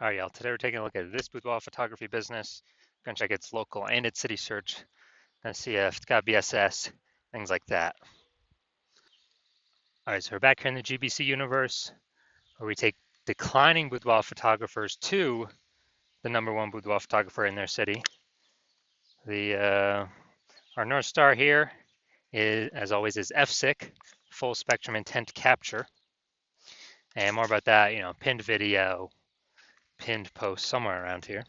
All right, y'all. Today we're taking a look at this boudoir photography business. We're gonna check its local and its city search and see if it's got BSS, things like that. All right, so we're back here in the GBC universe where we take declining boudoir photographers to the #1 boudoir photographer in their city. Our North Star here is, as always, is FSIC, full spectrum intent capture. And more about that, pinned video, pinned post somewhere around here.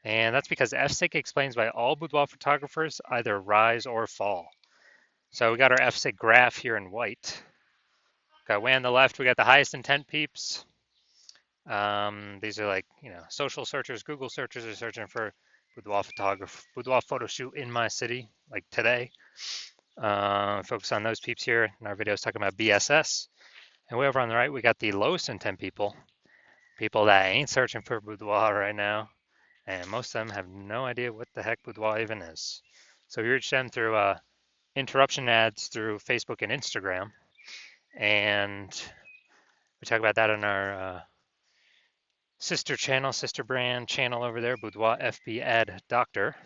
And that's because FSIC explains why all boudoir photographers either rise or fall. So we got our FSIC graph here in white. Got way on the left, we got the highest intent peeps. These are like, social searchers, Google searchers are searching for boudoir photo shoot in my city, like today. Focus on those peeps here. In our video is talking about BSS. And way over on the right, we got the lowest intent people that ain't searching for boudoir right now. And most of them have no idea what the heck boudoir even is. So we reach them through interruption ads through Facebook and Instagram. And we talk about that on our sister brand channel over there, Boudoir FB Ad Doctor.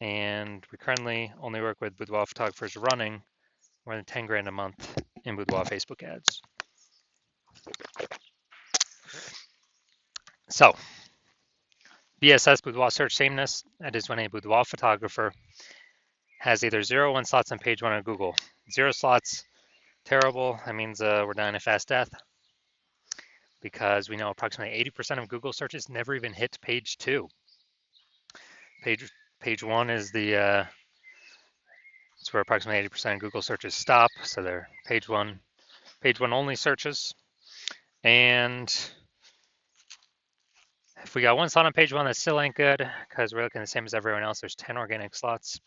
And we currently only work with boudoir photographers running more than 10 grand a month in boudoir Facebook ads. So, BSS, boudoir search sameness, that is when a boudoir photographer has either 0 or 1 slots on page 1 on Google. 0 slots, terrible. That means we're dying a fast death because we know approximately 80% of Google searches never even hit page 2. Page 1 is it's where approximately 80% of Google searches stop. So they're page one only searches. And if we got 1 slot on page 1, that still ain't good because we're looking the same as everyone else. There's 10 organic slots,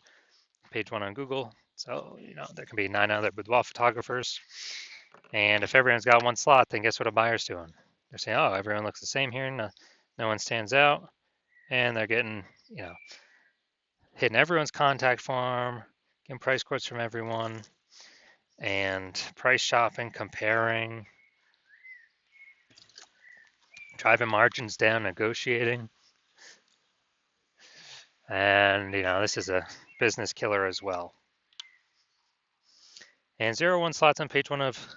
page 1 on Google. So, there can be 9 other boudoir photographers. And if everyone's got 1 slot, then guess what a buyer's doing? They're saying, oh, everyone looks the same here. No one stands out. And they're getting, hitting everyone's contact form, getting price quotes from everyone, and price shopping, comparing, driving margins down, negotiating. And, this is a business killer as well. And 0 1 slots on page 1 of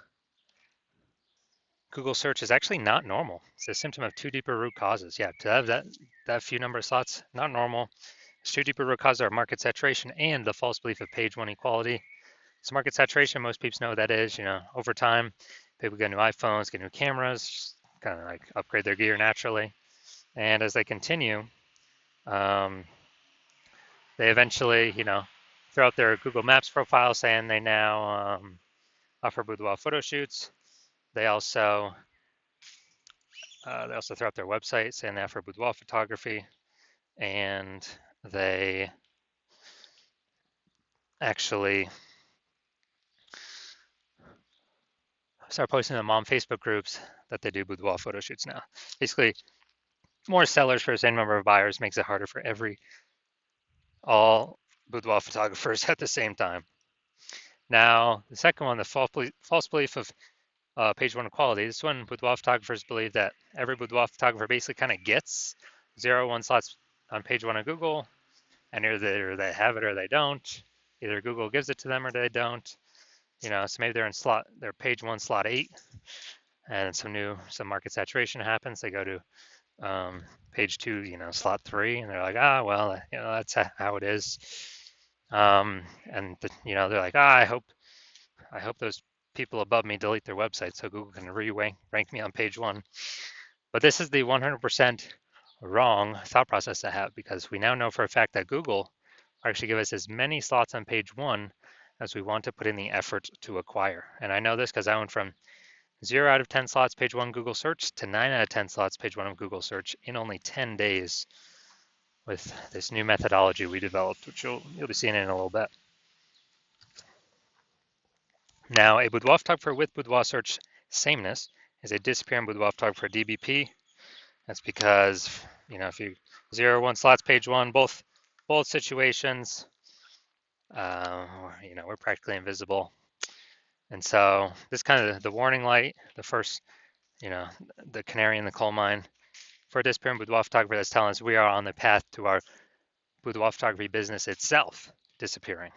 Google search is actually not normal. It's a symptom of 2 deeper root causes. Yeah, to have that few number of slots, not normal. It's 2 deeper root causes are market saturation and the false belief of page 1 equality. So market saturation, most people know what that is. Over time, people get new iPhones, get new cameras, kind of like upgrade their gear naturally. And as they continue, they eventually, throw out their Google Maps profile saying they now offer boudoir photo shoots. They also throw out their website saying they offer boudoir photography, and they actually start posting them on Facebook groups that they do boudoir photo shoots now. Basically, more sellers for the same number of buyers makes it harder for all boudoir photographers at the same time. Now, the second one, the false belief of page 1 equality. This one, boudoir photographers believe that every boudoir photographer basically kind of gets 0 1 slots on page 1 of Google, and either they have it or they don't. Either Google gives it to them or they don't. So maybe they're in their page 1 slot 8, and some market saturation happens. They go to page 2, slot 3, and they're like, well, that's how it is. And they're like, I hope those people above me delete their website so Google can rank me on page 1. But this is the 100% wrong thought process to have, because we now know for a fact that Google actually give us as many slots on page 1 as we want to put in the effort to acquire. And I know this because I went from 0 out of 10 slots page 1 Google search to 9 out of 10 slots page 1 of Google search in only 10 days with this new methodology we developed, which you'll be seeing in a little bit. Now, a boudoir photographer with boudoir search sameness is a disappearing boudoir photographer DBP. That's because, if you 0 1 slots page 1, both situations, we're practically invisible. And so this kind of the warning light, the first the canary in the coal mine for a disappearing boudoir photographer that's telling us we are on the path to our boudoir photography business itself disappearing.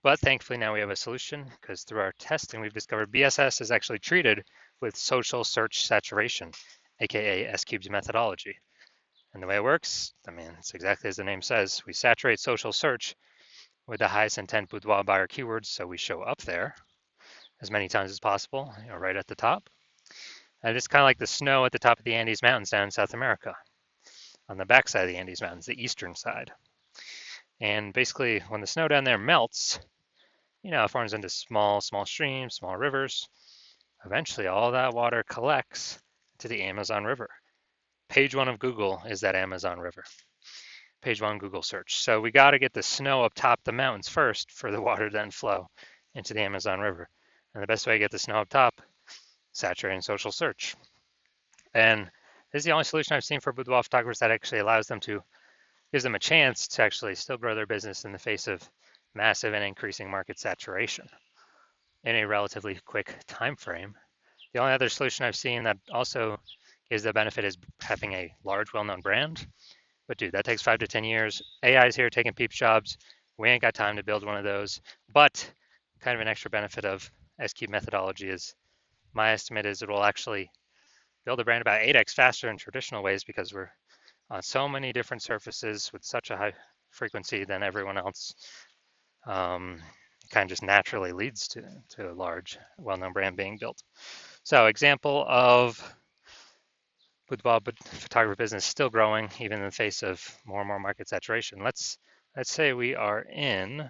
But thankfully now we have a solution because through our testing we've discovered BSS is actually treated with social search saturation, aka S-Cube's methodology. And the way it works, I mean, it's exactly as the name says. We saturate social search with the highest intent boudoir buyer keywords, so we show up there as many times as possible, right at the top. And it's kind of like the snow at the top of the Andes Mountains down in South America, on the backside of the Andes Mountains, the eastern side. And basically, when the snow down there melts, it forms into small streams, small rivers. Eventually, all that water collects to the Amazon River. Page 1 of Google is that Amazon River. Page 1 Google search. So we got to get the snow up top the mountains first for the water to then flow into the Amazon River. And the best way to get the snow up top, saturating social search. And this is the only solution I've seen for boudoir photographers that actually gives them a chance to actually still grow their business in the face of massive and increasing market saturation in a relatively quick time frame. The only other solution I've seen that also gives the benefit is having a large, well-known brand. But dude, that takes 5 to 10 years. AI is here taking peep jobs. We ain't got time to build one of those. But kind of an extra benefit of S-Cube methodology is my estimate is it will actually build a brand about 8x faster in traditional ways because we're on so many different surfaces with such a high frequency than everyone else. Kind of just naturally leads to a large, well-known brand being built. So example of boudoir photography business still growing even in the face of more and more market saturation. Let's say we are in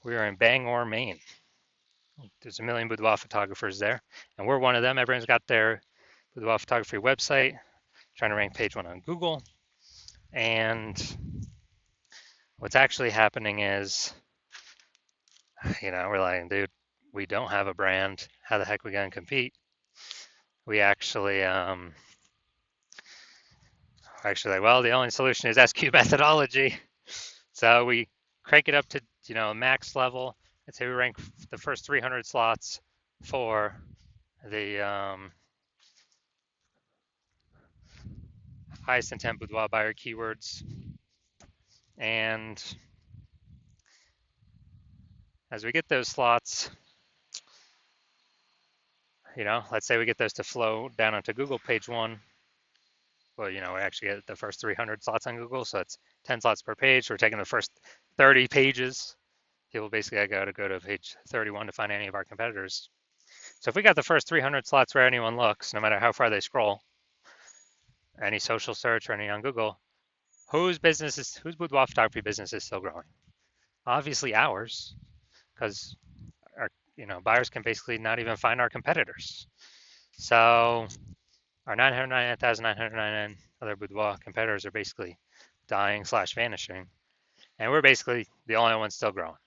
Bangor, Maine. There's a million boudoir photographers there, and we're one of them. Everyone's got their boudoir photography website, trying to rank page 1 on Google. And what's actually happening is, we're like, dude, we don't have a brand. How the heck are we gonna compete? We actually, well, the only solution is S-Cube methodology. So we crank it up to, max level. Let's say we rank the first 300 slots for the highest intent boudoir buyer keywords. And as we get those slots, let's say we get those to flow down onto Google page 1. Well, we actually get the first 300 slots on Google, so it's 10 slots per page. We're taking the first 30 pages. People basically got to go to page 31 to find any of our competitors. So if we got the first 300 slots where anyone looks, no matter how far they scroll, any social search or any on Google, whose boudoir photography business is still growing? Obviously ours, because our buyers can basically not even find our competitors. So our 999,999 other boudoir competitors are basically dying / vanishing, and we're basically the only ones still growing.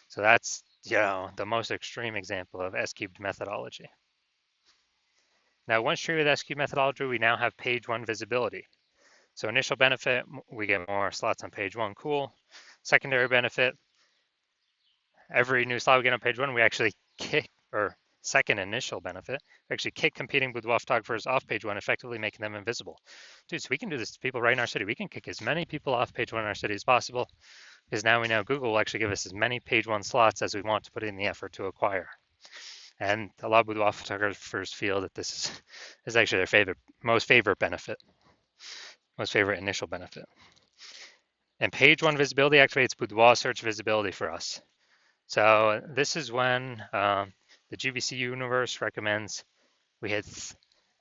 So that's the most extreme example of S-Cubed methodology. Now, once treated with S-Cube methodology, we now have page 1 visibility. So initial benefit, we get more slots on page 1, cool. Secondary benefit, every new slot we get on page 1, we actually kick, or second initial benefit, we actually kick competing boudoir photographers off page 1, effectively making them invisible. Dude, so we can do this to people right in our city. We can kick as many people off page 1 in our city as possible, because now we know Google will actually give us as many page 1 slots as we want to put in the effort to acquire. And a lot of boudoir photographers feel that this is actually their most favorite initial benefit. And page 1 visibility activates boudoir search visibility for us. So this is when the GVC universe recommends we hit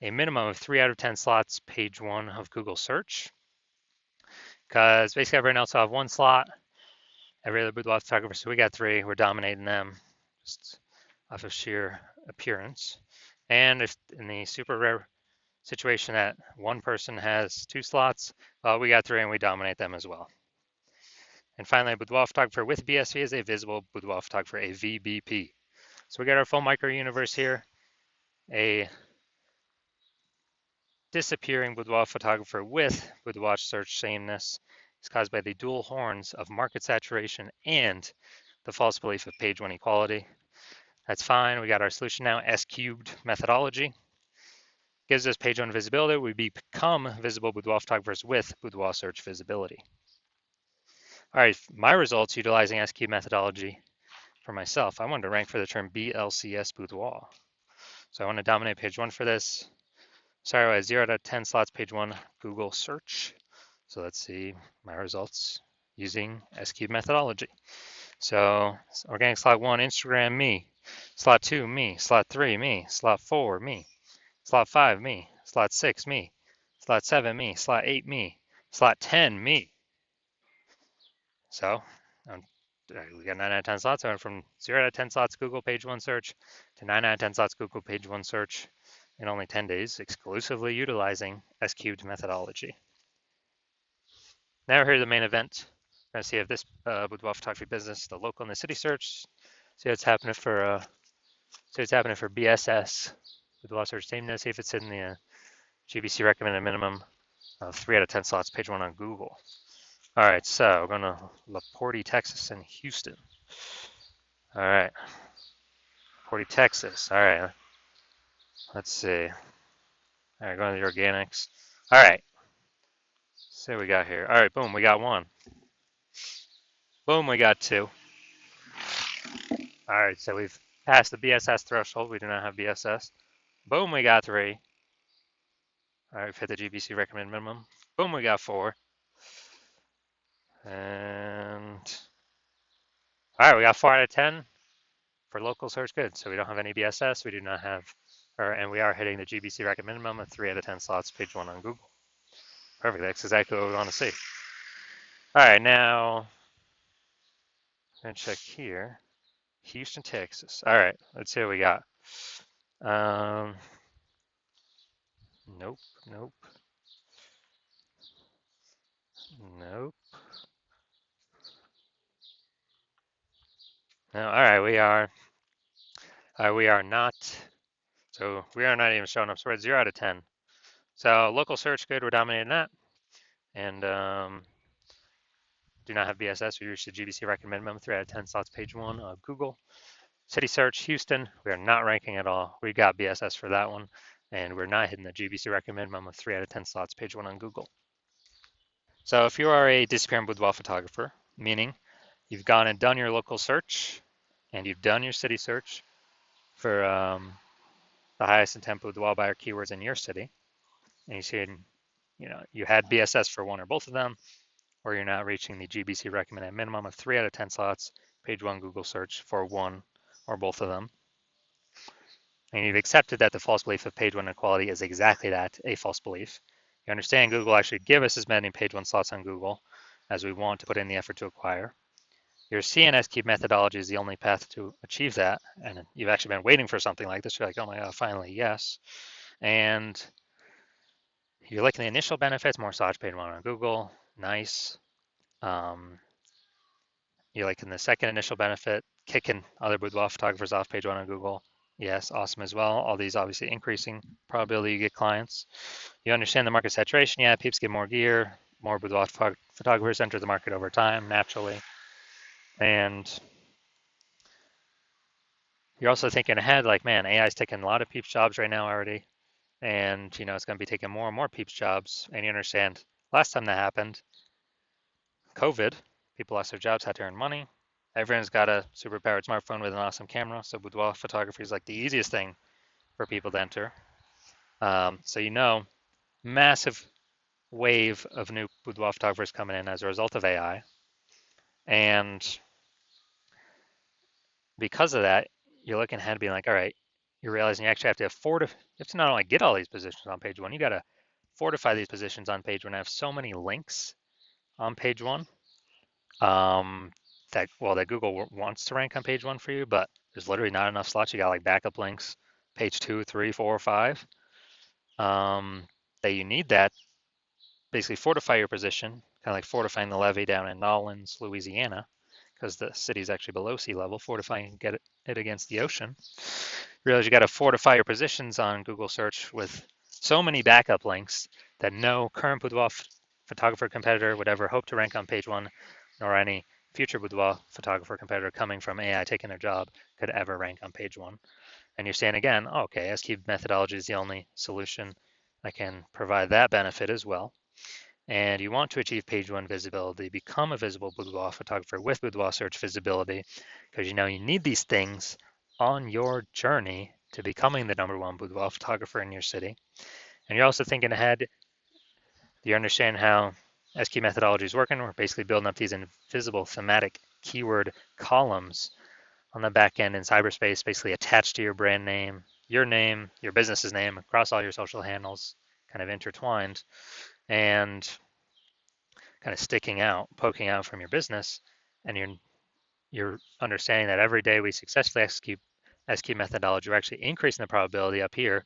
a minimum of 3 out of 10 slots page 1 of Google search, because basically everyone else will have 1 slot, every other boudoir photographer, so we got 3, we're dominating them just off of sheer appearance. And if in the super rare situation that one person has 2 slots, we got 3 and we dominate them as well. And finally, a boudoir photographer with BSV is a visible boudoir photographer, a VBP. So we got our full micro universe here. A disappearing boudoir photographer with boudoir search sameness is caused by the dual horns of market saturation and the false belief of page 1 equality. That's fine. We got our solution now. S cubed methodology gives us page one visibility. We become visible boudoir photographers with boudoir search visibility. All right, my results utilizing S cubed methodology for myself. I wanted to rank for the term BLCS boudoir. So I want to dominate page one for this. Sorry, I had 0 out of 10 slots, page one, Google search. So let's see my results using S cubed methodology. So organic slot 1, Instagram, me. Slot 2, me. Slot 3, me. Slot 4, me. Slot 5, me. Slot 6, me. Slot 7, me. Slot 8, me. Slot 10, me. So we got 9 out of 10 slots. I went from 0 out of 10 slots Google page one search to 9 out of 10 slots Google page one search in only 10 days, exclusively utilizing S cubed methodology. Now here's the main event. We're going to see if this boudoir photography business, the local and the city search, see what's happening for BSS, boudoir search sameness, see if it's in the GBC recommended minimum of 3 out of 10 slots, page one on Google. All right, so we're going to LaPorte, Texas, and Houston. All right, LaPorte, Texas. All right, let's see. All right, going to the organics. All right, see what we got here. All right, boom, we got 1. Boom, we got 2. All right, so we've passed the BSS threshold. We do not have BSS. Boom, we got 3. All right, we've hit the GBC recommended minimum. Boom, we got 4. And all right, we got 4 out of 10 for local search. Good. So we don't have any BSS. We do not have, and we are hitting the GBC recommended minimum of 3 out of 10 slots, page one on Google. Perfect. That's exactly what we want to see. All right, now I'm gonna check here. Houston, Texas. All right, let's see what we got. Nope, nope, nope. No, all right, we are not. So we are not even showing up. So we're at 0 out of 10. So local search, good. We're dominating that, and do not have BSS. We reached the GBC recommended minimum 3 out of 10 slots, page one of Google. City search, Houston. We are not ranking at all. We got BSS for that one, and we're not hitting the GBC recommended minimum of 3 out of 10 slots, page one on Google. So if you are a disappearing boudoir photographer, meaning you've gone and done your local search, and you've done your city search for the highest intent boudoir buyer keywords in your city, and you see, you had BSS for one or both of them, or you're not reaching the GBC recommended minimum of 3 out of 10 slots, page one Google search for one or both of them, and you've accepted that the false belief of page one inequality is exactly that, a false belief. You understand Google actually give us as many page one slots on Google as we want to put in the effort to acquire. Your CNS cube methodology is the only path to achieve that, and you've actually been waiting for something like this. You're like, oh my God, finally, yes. And you're liking the initial benefits, more slots page one on Google, nice. You're liking the second initial benefit, kicking other boudoir photographers off page one on Google. Yes, awesome as well. All these obviously increasing probability you get clients. You understand the market saturation. Yeah, peeps get more gear, more boudoir photographers enter the market over time naturally. And you're also thinking ahead, like, man, AI is taking a lot of peeps jobs right now already. And, it's going to be taking more and more peeps jobs. And you understand, last time that happened, COVID, people lost their jobs, had to earn money. Everyone's got a super powered smartphone with an awesome camera. So boudoir photography is like the easiest thing for people to enter. So, massive wave of new boudoir photographers coming in as a result of AI. And because of that, you're looking ahead being like, all right, you're realizing you actually have to not only get all these positions on page one, you got to fortify these positions on page one. I have so many links on page one that Google wants to rank on page one for you, but there's literally not enough slots. You got like backup links, page 2, 3, 4, 5, that you need that basically fortify your position, kind of like fortifying the levee down in Nolens, Louisiana, because the city is actually below sea level, fortifying get it against the ocean. You realize you got to fortify your positions on Google search with so many backup links that no current boudoir photographer competitor would ever hope to rank on page one, nor any future boudoir photographer competitor coming from AI taking their job could ever rank on page one. And you're saying again, oh, okay, S-cube methodology is the only solution that can provide that benefit as well. And you want to achieve page one visibility, become a visible boudoir photographer with boudoir search visibility, because you know you need these things on your journey to becoming the #1 boudoir photographer in your city. And you're also thinking ahead. Do you understand how SQ methodology is working? We're basically building up these invisible thematic keyword columns on the back end in cyberspace, basically attached to your brand name, your business's name across all your social handles, kind of intertwined and kind of sticking out, poking out from your business. And you're understanding that every day we successfully execute SQ methodology, we're actually increasing the probability up here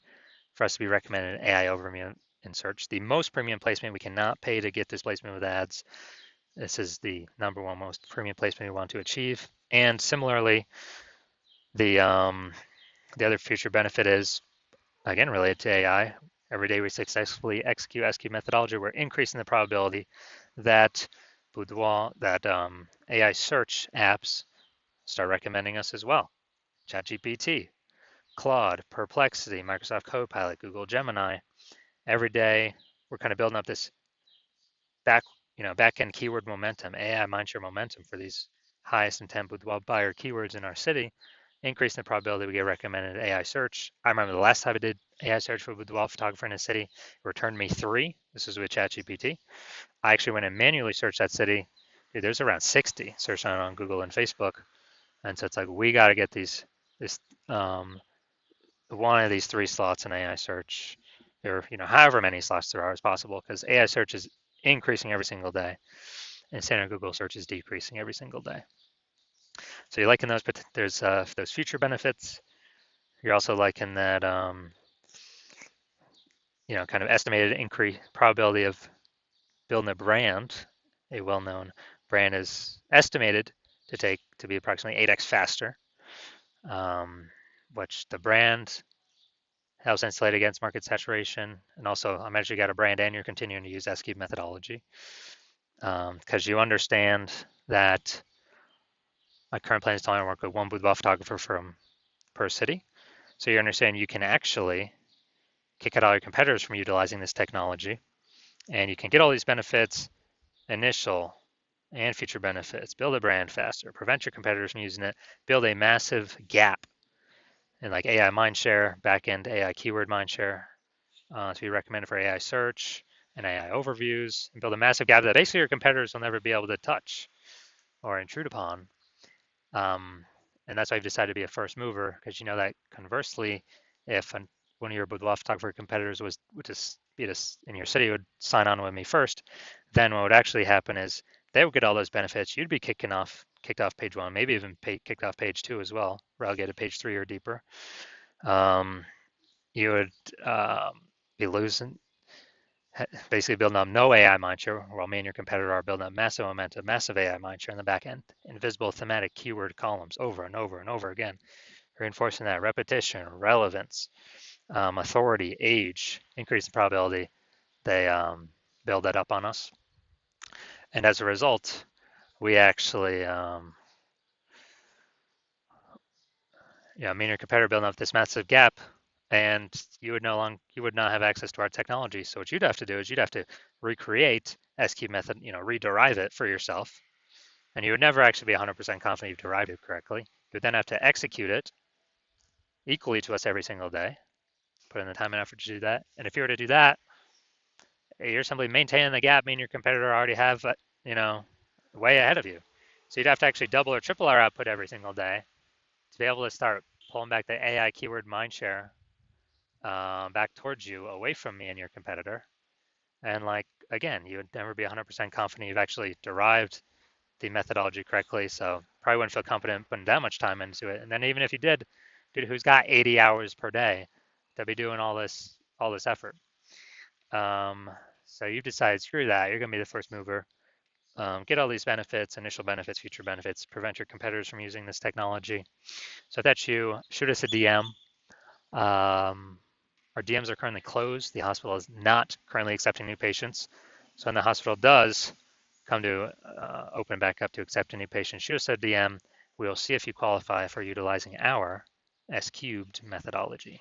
for us to be recommended in AI overview in search. The most premium placement, we cannot pay to get this placement with ads. This is the #1 most premium placement we want to achieve. And similarly, the other future benefit is, again, related to AI. Every day we successfully execute SQ methodology, we're increasing the probability that AI search apps start recommending us as well. ChatGPT, Claude, Perplexity, Microsoft Copilot, Google Gemini. Every day we're kind of building up this back end keyword momentum, AI mindshare momentum for these highest intent boudoir buyer keywords in our city, increasing the probability we get recommended AI search. I remember the last time I did AI search for boudoir photographer in a city, it returned me 3. This was with ChatGPT. I actually went and manually searched that city. Dude, there's around 60 searched on Google and Facebook. And so it's like, we got to get this um, one of these 3 slots in AI search, or however many slots there are as possible, because AI search is increasing every single day, and standard Google search is decreasing every single day. So you're liking those, but there's those future benefits. You're also liking that kind of estimated increase probability of building a brand. A well-known brand is estimated to be approximately 8x faster, which the brand helps insulate against market saturation. And also, I'm actually got a brand and you're continuing to use SQ methodology because you understand that my current plan is to only work with one boudoir photographer per city. So you understand you can actually kick out all your competitors from utilizing this technology, and you can get all these benefits, initial and future benefits, build a brand faster, prevent your competitors from using it, build a massive gap in like AI mindshare, backend AI keyword mindshare, to be recommended for AI search and AI overviews, and build a massive gap that basically your competitors will never be able to touch or intrude upon. And that's why I've decided to be a first mover, because you know that conversely, if one of your boudoir photographer competitors would just be this in your city would sign on with me first, then what would actually happen is they would get all those benefits. You'd be kicked off page one, maybe even kicked off page two as well, relegated page 3 or deeper. You would be losing, basically building up no AI mindshare, while me and your competitor are building up massive momentum, massive AI mindshare in the back end, invisible thematic keyword columns over and over and over again, reinforcing that repetition, relevance, authority, age, increase the probability they build that up on us. And as a result, we actually, me and your competitor building up this massive gap, and you would not have access to our technology. So what you'd have to do is you'd have to recreate SQ method, rederive it for yourself, and you would never actually be 100% confident you've derived it correctly. You would then have to execute it equally to us every single day, put in the time and effort to do that. And if you were to do that, you're simply maintaining the gap, meaning your competitor already have, way ahead of you. So you'd have to actually double or triple our output every single day to be able to start pulling back the AI keyword mindshare back towards you, away from me and your competitor. And again, you would never be 100% confident you've actually derived the methodology correctly. So probably wouldn't feel confident putting that much time into it. And then even if you did, dude, who's got 80 hours per day to be doing all this effort? So you've decided, screw that. You're going to be the first mover. Get all these benefits, initial benefits, future benefits, prevent your competitors from using this technology. So if that's you, shoot us a DM. Our DMs are currently closed. The hospital is not currently accepting new patients. So when the hospital does come to open back up to accept a new patient, shoot us a DM. We'll see if you qualify for utilizing our S cubed methodology.